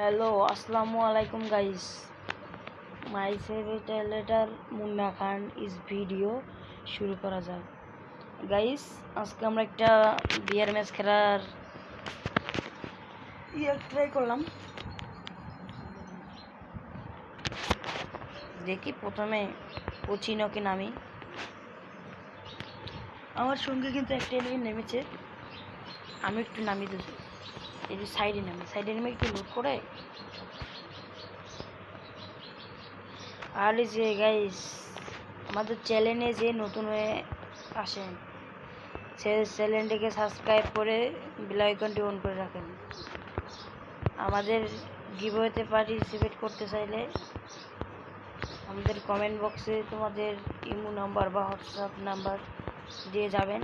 Hello, আসসালামু আলাইকুম guys. My favourite letter Munna Khan is video শুরু করা যাক। গাইস, আজকে আমরা একটা বিয়ার ম্যাচ খেলার ট্রাই করলাম। দেখি প্রথমে কোচিনকে নামি। আমার সঙ্গে কিন্তু একটা এনিমি নেমেছে, আমি একটু নামিয়ে দিচ্ছি। এই যে সাইডে নেমে একটু লুট করে। আর এই যে গাইস, আমাদের চ্যানেলে যে নতুন হয়ে আসেন সে চ্যানেলটিকে সাবস্ক্রাইব করে বেল আইকনটি অন করে রাখেন। আমাদের গিভওয়েতে পার্টিসিপেট করতে চাইলে আমাদের কমেন্ট বক্সে তোমাদের ইমো নাম্বার বা হোয়াটসঅ্যাপ নাম্বার দিয়ে যাবেন,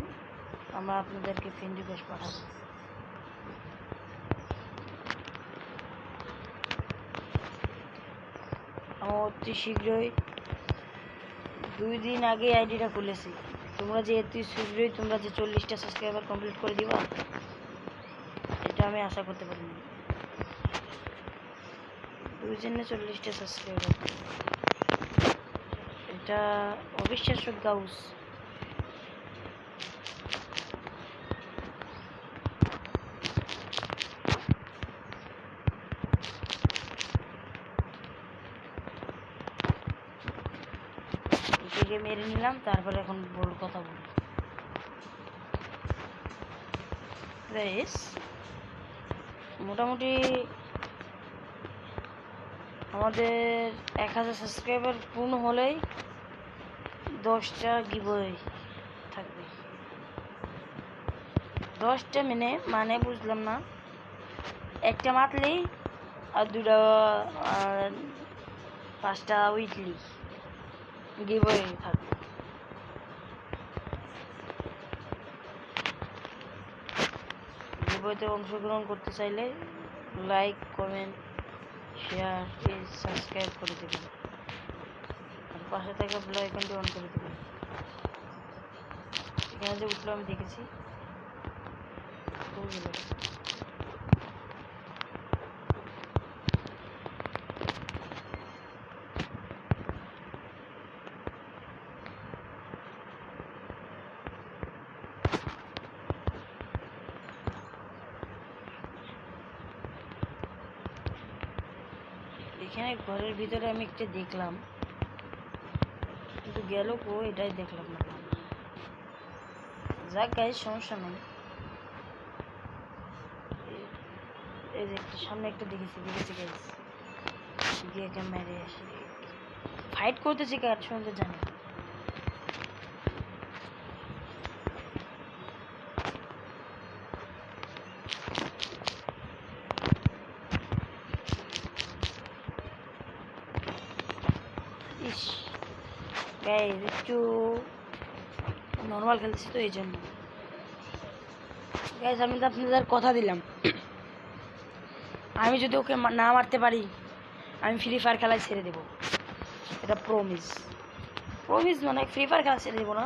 আমরা আপনাদেরকে ফ্রেন্ড রিকোয়েস্ট পাঠাবো। আমি অতি শীঘ্রই 2 দিন আগে আইডিটা খুলেছি। তোমরা যে অতি শীঘ্রই তোমরা যে 40টা সাবস্ক্রাইবার কমপ্লিট করে দিবা, এটা আমি আশা করতে পারিনি। 2 দিনে 40টা সাবস্ক্রাইবার, এটা অবিশ্বাস্য গাউস। এটাকে মেরে নিলাম, তারপরে এখন বড় কথা বলি। গাইস, মোটামুটি আমাদের 1000 সাবস্ক্রাইবার পূর্ণ হলেই 10টা গিভওয়ে থাকবে। 10টা মানে বুঝলাম না, একটা মান্থলি আর 5টা উইকলি গিভওয়ে থাকবে। গিভওয়েতে অংশগ্রহণ করতে চাইলে লাইক, কমেন্ট, শেয়ার, সাবস্ক্রাইব করে দেবেন আর পাশে থাকা বেল আইকনটি অন করে দেবেন। এখানে যে উঠলো আমি দেখেছি। এখানে ঘরের ভিতরে আমি একটা দেখলাম, কিন্তু গেল কো এটাই দেখলাম না। যাক গাইস, সমস্যা নেই। এই যে সামনে একটা দেখেছি গাইস, গিয়ে মেরে আসি। ফাইট করতেছি কার সঙ্গে জানি। ইস গাইস, একটু নর্মাল খেলতেছি তো এই জন্য। গাইস, আমি তো আপনাদের কথা দিলাম, আমি যদি ওকে না মারতে পারি আমি ফ্রি ফায়ার খেলায় ছেড়ে দেবো। এটা প্রমিস মানে ফ্রি ফায়ার খেলা ছেড়ে দেবো না,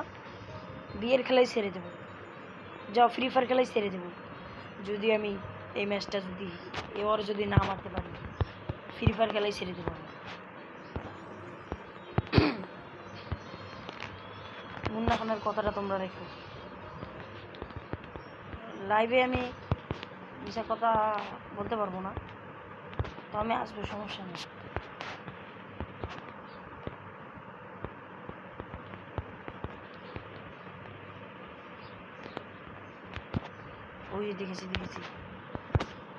বিয়ের খেলায় ছেড়ে দেবো। যাও, ফ্রি ফায়ার খেলায় ছেড়ে দেবো যদি আমি এই ম্যাচটা এবার যদি না মারতে পারি। ফ্রি ফায়ার খেলায় ছেড়ে দেবো আমি। মুন্না খানের কথাটা তোমরা রেখো। লাইভে আমি মিশা কথা বলতে পারবো না, তো আমি আসবো, সমস্যা নেই। ওই দেখেছি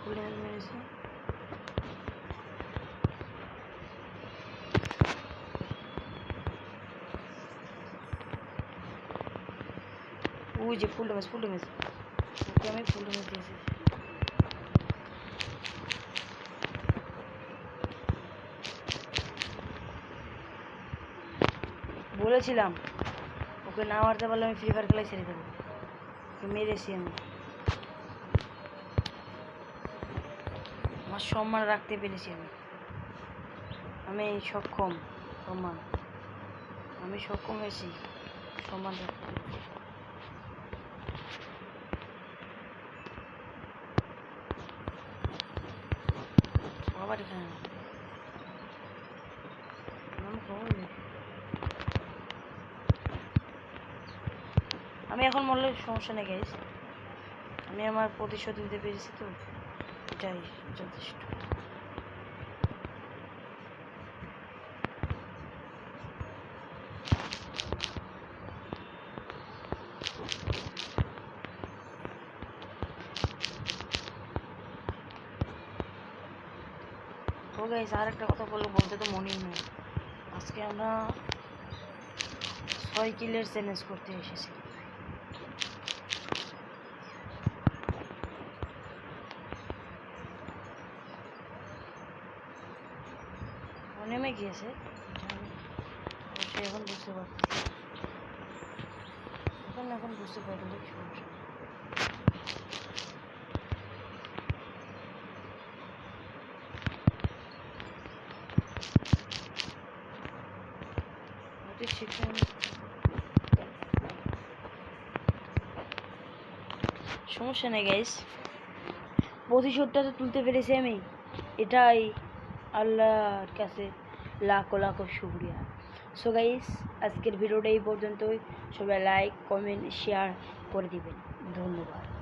ফুল হেল মেরেছে। ওই যে ফুল ড্যামেজ ওকে আমি ফুল ড্যামেজ দিয়েছি। বলেছিলাম ওকে না মারতে পারলে আমি ফ্রি ফায়ার খেলায় ছেড়ে দেবো। ওকে মেরেছি আমি, আমার সম্মান রাখতে পেরেছি আমি সক্ষম। আমি সক্ষম হয়েছি সম্মান রাখতে। খাবার এখানে না। আমি এখন বললে সমস্যা নেই গাইস, আমি আমার প্রতিশোধ নিতে পেরেছি, তো এটাই যথেষ্ট। তো গাইস আর একটা কথা বলতে তো মনেই নেই, আজকে আমরা 6 কিলের চ্যালেঞ্জ করতে এসেছি। নেমে গিয়েছে, অবশ্যই এখন বুঝতে পারতেছি, এখন বুঝতে পারলে সমস্যা। সমস্যা নেই গাইস, প্রতিশোধটা তো তুলতে পেরেছি আমি, এটাই আল্লাহর কাছে লাখো লাখো শুকরিয়া। সো গাইস আজকের ভিডিওটা এই পর্যন্তই, সবাই লাইক কমেন্ট শেয়ার করে দিবেন, ধন্যবাদ।